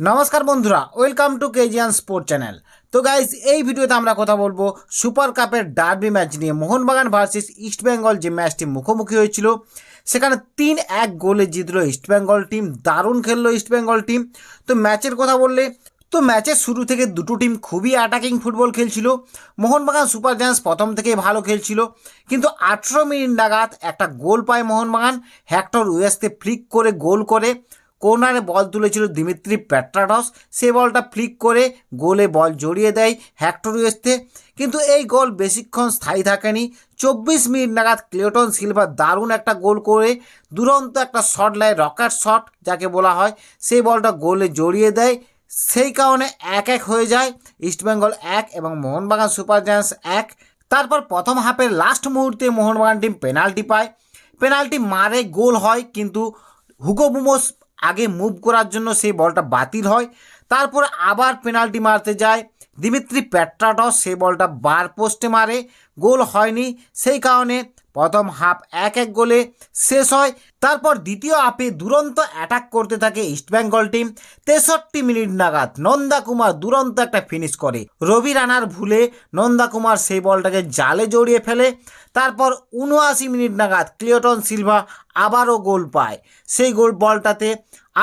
নমস্কার বন্ধুরা, welcome to কেজিয়ান sport channel. তো গাইজ, এই ভিডিওতে আমরা কথা বলবো সুপার কাপের ডার্বি ম্যাচ নিয়ে। মোহনবাগান ভার্সেস ইস্টবেঙ্গল যে ম্যাচটি মুখোমুখি হয়েছিল, সেখানে 3-1 গোলে জিতলো ইস্টবেঙ্গল টিম। দারুণ খেললো ইস্টবেঙ্গল টিম। তো ম্যাচের কথা বললে, তো ম্যাচের শুরু থেকে দুটো টিম খুবই অ্যাটাকিং ফুটবল খেলছিল। মোহনবাগান সুপার জায়ান্টস প্রথম থেকেই ভালো খেলছিল, কিন্তু 18 মিনিট নাগাদ একটা গোল পায় মোহনবাগান। হেক্টর উয়েস্তে ফ্লিক করে গোল করে। কর্নারে বল তুলেছিল দিমিত্রি পেট্রাডস, সে বলটা ফ্লিক করে গোলে বল জড়িয়ে দেয় হেক্টর উয়েস্তে। কিন্তু এই গোল বেশিক্ষণ স্থায়ী থাকেনি। 24 মিনিট নাগাদ ক্লেটন সিলভা দারুণ একটা গোল করে দুরন্ত একটা শট লায়, রকেট শট যাকে বলা হয়, সেই বলটা গোলে জড়িয়ে দেয়। সেই কারণে 1-1 হয়ে যায়। ইস্টবেঙ্গল 1 এবং মোহনবাগান সুপার জায়ান্টস 1। তারপর প্রথম হাফের লাস্ট মুহূর্তে মোহনবাগান টিম পেনাল্টি পায়। পেনাল্টি মারে, গোল হয়, কিন্তু হুগো বুমোস আগে মুভ করার জন্য সেই বলটা বাতিল হয়। তারপর আবার পেনাল্টি মারতে যায় দিমিত্রি পেট্রাডস, সেই বলটা বার পোস্টে মারে, গোল হয়নি। সেই কারণে প্রথম হাফ 1-1 গোলে শেষ হয়। তারপর দ্বিতীয় হাফে দুরন্ত অ্যাটাক করতে থাকে ইস্টবেঙ্গল টিম। 63 মিনিট নাগাদ নন্দা কুমার দুরন্ত একটা ফিনিশ করে। রবি রানার ভুলে নন্দা কুমার সেই বলটাকে জালে জড়িয়ে ফেলে। তারপর 79 মিনিট নাগাদ ক্লিয়টন সিলভা আবারও গোল পায়। সেই গোল বলটাতে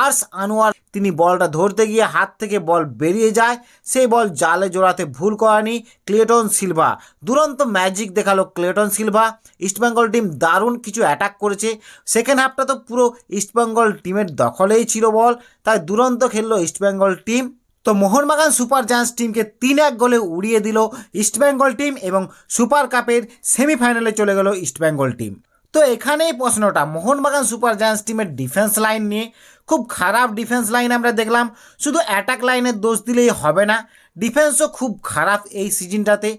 আর্স আনোয়ার তিনি বলটা ধরতে গিয়ে হাত থেকে বল বেরিয়ে যায়। সেই বল জালে জোড়াতে ভুল করেনি ক্লিয়টন সিলভা। দুরন্ত ম্যাজিক দেখালো ক্লিয়টন সিলভা। ইস্টবেঙ্গল টিম দারুণ কিছু অ্যাটাক করেছে। সেকেন্ড হাফটা তো পুরো ইস্টবেঙ্গল টিমের দখলেই ছিল বল, তাই দুরন্ত খেললো ইস্টবেঙ্গল টিম। তো মোহনবাগান সুপার জায়ান্টস টিমকে 3-1 গোলে উড়িয়ে দিল ইস্টবেঙ্গল টিম এবং সুপার কাপের সেমিফাইনালে চলে গেল ইস্টবেঙ্গল টিম। তো এখানেই প্রশ্নটা মোহনবাগান সুপার জায়ান্টস টিমের ডিফেন্স লাইন নিয়ে। খুব খারাপ ডিফেন্স লাইন আমরা দেখলাম। শুধু অ্যাটাক লাইনের দোষ দিলেই হবে না, ডিফেন্সও খুব খারাপ এই সিজনটাতে।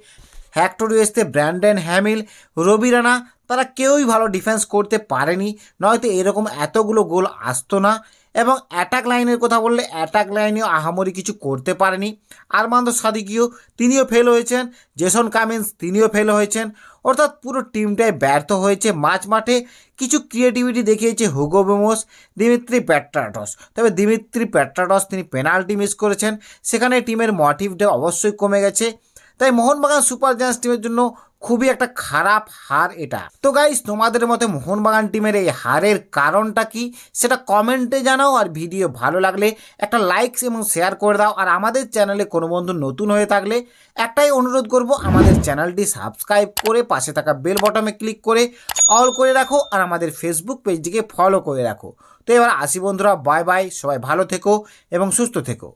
হেক্টর উয়েস্তে, ব্র্যান্ডন হ্যামিল, রবি রানা, তারা কেউই ভালো ডিফেন্স করতে পারেনি, নয়তো এরকম এতগুলো গোল আসতো না। এবং অ্যাটাক লাইনের কথা বললে, অ্যাটাক লাইনেও আহামরি কিছু করতে পারেনি। আরমান্দো সাদিকিও তিনিও ফেল হয়েছেন, জেসন কামিন্স তিনিও ফেল হয়েছেন। অর্থাৎ পুরো টিমটাই ব্যর্থ হয়েছে। মাঝ মাঠে কিছু ক্রিয়েটিভিটি দেখিয়েছে হুগো বুমোস, দিমিত্রি পেট্রাডস। তবে দিমিত্রি পেট্রাডস তিনি পেনাল্টি মিস করেছেন, সেখানে টিমের মোটিভটা অবশ্যই কমে গেছে। তাই মোহনবাগান সুপার জায়ান্টস টিমের জন্য খুবই একটা খারাপ হার এটা। তো গাইস, তোমাদের মতে মোহনবাগান টিমের এই হারের কারণটা কি সেটা কমেন্টে জানাও। আর ভিডিও ভালো লাগলে একটা লাইক এবং শেয়ার করে দাও। আর আমাদের চ্যানেলে কোনো বন্ধু নতুন হয়ে থাকলে একটাই অনুরোধ করব, আমাদের চ্যানেলটি সাবস্ক্রাইব করে পাশে থাকা বেল বটনে ক্লিক করে অল করে রাখো। আর আমাদের ফেসবুক পেজটিকে ফলো করে রাখো। তো এবার আসি বন্ধুরা, বাই বাই, সবাই ভালো থেকো এবং সুস্থ থেকো।